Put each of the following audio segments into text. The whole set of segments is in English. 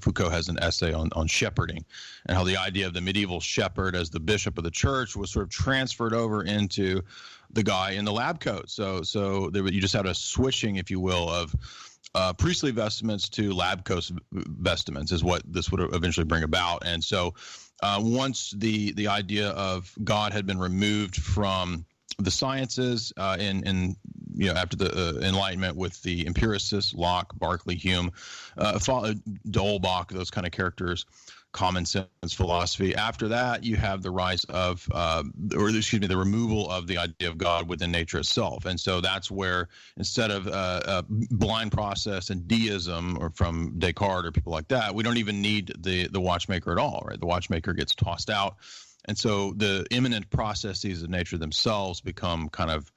Foucault has an essay on shepherding, and how the idea of the medieval shepherd as the bishop of the church was sort of transferred over into the guy in the lab coat. So you just had a switching, if you will, of priestly vestments to lab coat vestments is what this would eventually bring about. And so once the idea of God had been removed from the sciences in after the Enlightenment with the empiricists, Locke, Berkeley, Hume, D'Holbach, those kind of characters, common sense philosophy. After that, you have the rise of, the removal of the idea of God within nature itself. And so that's where, instead of a blind process and deism, or from Descartes or people like that, we don't even need the watchmaker at all, right? The watchmaker gets tossed out. And so the immanent processes of nature themselves become kind of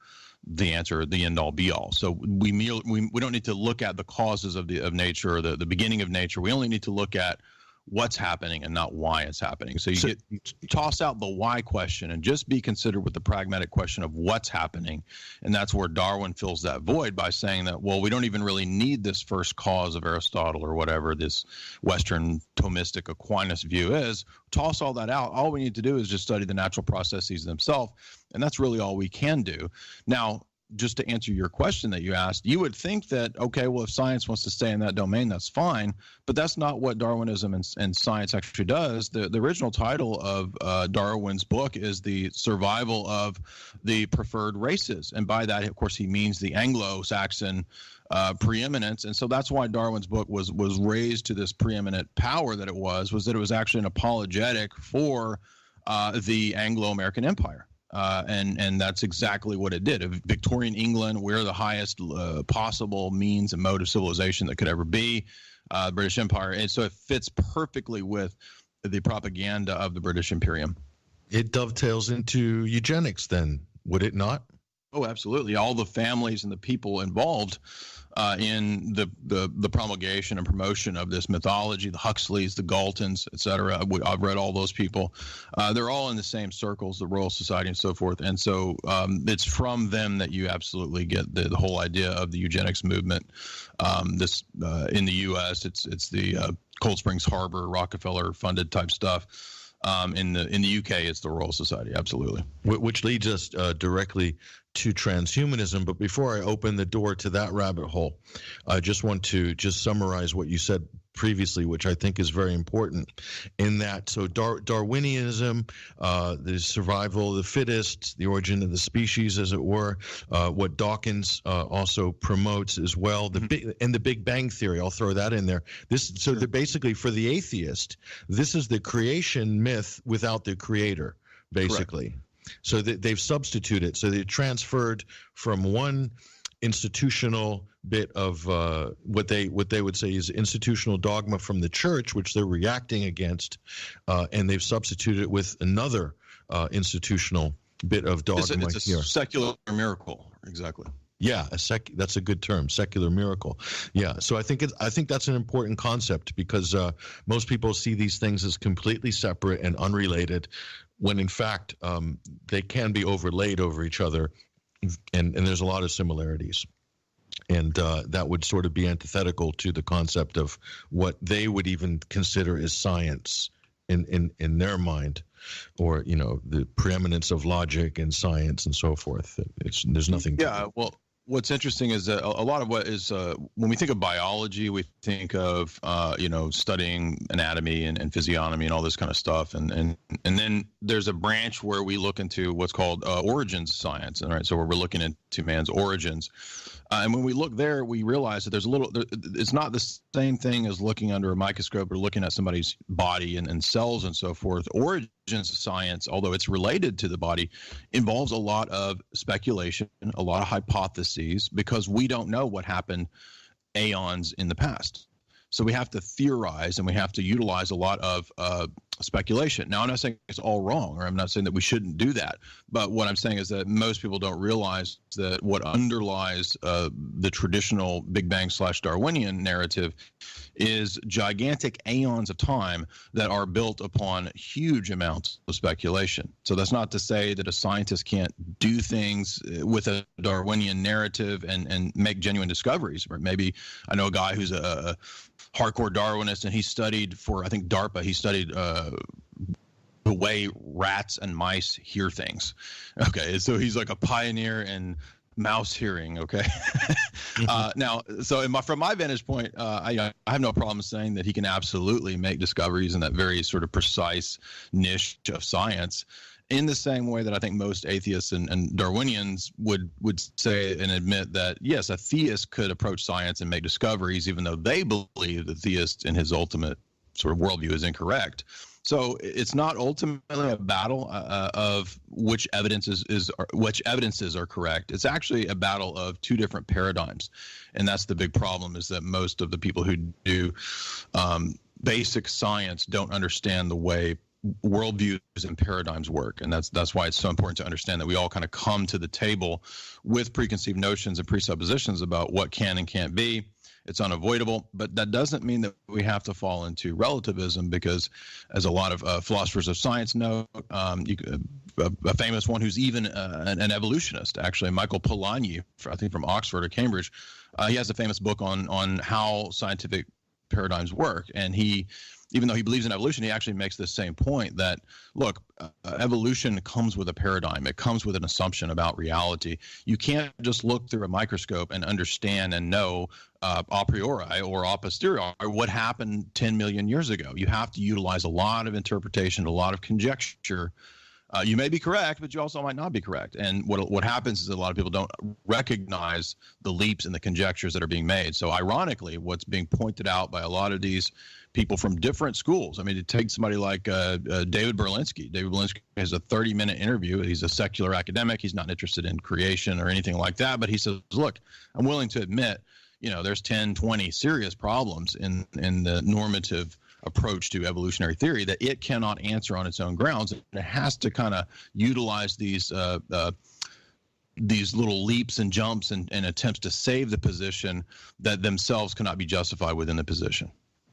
the answer, the end all be all. So we don't need to look at the causes of nature, or the beginning of nature. We only need to look at what's happening and not why it's happening. So you toss out the why question and just be considered with the pragmatic question of what's happening. And that's where Darwin fills that void by saying that, well, we don't even really need this first cause of Aristotle or whatever this Western Thomistic Aquinas view is. Toss all that out. All we need to do is just study the natural processes themselves. And that's really all we can do. Now, just to answer your question that you asked, you would think that, okay, well, if science wants to stay in that domain, that's fine. But that's not what Darwinism and science actually does. The original title of Darwin's book is The Survival of the Preferred Races. And by that, of course, he means the Anglo-Saxon preeminence. And so that's why Darwin's book was raised to this preeminent power that it was that it was actually an apologetic for the Anglo-American Empire. And that's exactly what it did. Victorian England, we're the highest possible means and mode of civilization that could ever be, the British Empire. And so it fits perfectly with the propaganda of the British Imperium. It dovetails into eugenics then, would it not? Oh, absolutely. All the families and the people involved in the promulgation and promotion of this mythology, the Huxleys, the Galtons, et cetera. I've read all those people. They're all in the same circles, the Royal Society and so forth. And so it's from them that you absolutely get the whole idea of the eugenics movement. In the U.S., it's the Cold Springs Harbor, Rockefeller funded type stuff. In the UK, it's the Royal Society, absolutely. Which leads us directly to transhumanism. But before I open the door to that rabbit hole, I just want to summarize what you said previously, which I think is very important in that. So Darwinianism, the survival of the fittest, the origin of the species, as it were, what Dawkins also promotes as well, the Big Bang Theory, I'll throw that in there. Basically, for the atheist, this is the creation myth without the creator, basically. Correct. So they've substituted. So they transferred from one institutional bit of what they would say is institutional dogma from the church, which they're reacting against, and they've substituted it with another institutional bit of dogma. It's a secular miracle, exactly. Yeah, that's a good term, secular miracle. Yeah, so I think that's an important concept, because most people see these things as completely separate and unrelated, when in fact they can be overlaid over each other, and there's a lot of similarities. And that would sort of be antithetical to the concept of what they would even consider as science in their mind, or the preeminence of logic and science and so forth. There's nothing. Yeah, well, what's interesting is that a lot of what is when we think of biology, we think of studying anatomy and physiognomy and all this kind of stuff, and then there's a branch where we look into what's called origins science, and right, so where we're looking into man's origins, and when we look there, we realize that it's not the same thing as looking under a microscope or looking at somebody's body and cells and so forth. Origins science, although it's related to the body, involves a lot of speculation, a lot of hypotheses, because we don't know what happened aeons in the past. So we have to theorize, and we have to utilize a lot of speculation. Now, I'm not saying it's all wrong, or I'm not saying that we shouldn't do that. But what I'm saying is that most people don't realize that what underlies the traditional Big Bang / Darwinian narrative is gigantic aeons of time that are built upon huge amounts of speculation. So that's not to say that a scientist can't do things with a Darwinian narrative and make genuine discoveries. Or maybe I know a guy who's a hardcore Darwinist, and he studied for, I think, DARPA. He studied the way rats and mice hear things. Okay, so he's like a pioneer in mouse hearing. Okay, now, so from my vantage point, I have no problem saying that he can absolutely make discoveries in that very sort of precise niche of science, in the same way that I think most atheists and Darwinians would say and admit that, yes, a theist could approach science and make discoveries, even though they believe the theist in his ultimate sort of worldview is incorrect. So it's not ultimately a battle of which evidences are correct. It's actually a battle of two different paradigms, and that's the big problem. Is that most of the people who do basic science don't understand the way worldviews and paradigms work, and that's why it's so important to understand that we all kind of come to the table with preconceived notions and presuppositions about what can and can't be. It's unavoidable, but that doesn't mean that we have to fall into relativism, because, as a lot of philosophers of science know, a famous one who's even an evolutionist, actually, Michael Polanyi, I think from Oxford or Cambridge, he has a famous book on how scientific paradigms work, and even though he believes in evolution, he actually makes this same point that, look, evolution comes with a paradigm. It comes with an assumption about reality. You can't just look through a microscope and understand and know a priori or a posteriori what happened 10 million years ago. You have to utilize a lot of interpretation, a lot of conjecture. You may be correct, but you also might not be correct. And what happens is that a lot of people don't recognize the leaps and the conjectures that are being made. So ironically, what's being pointed out by a lot of these people from different schools. I mean, to take somebody like David Berlinski. David Berlinski has a 30-minute interview. He's a secular academic. He's not interested in creation or anything like that. But he says, look, I'm willing to admit, there's 10, 20 serious problems in the normative approach to evolutionary theory that it cannot answer on its own grounds. And it has to kind of utilize these little leaps and jumps and attempts to save the position that themselves cannot be justified within the position.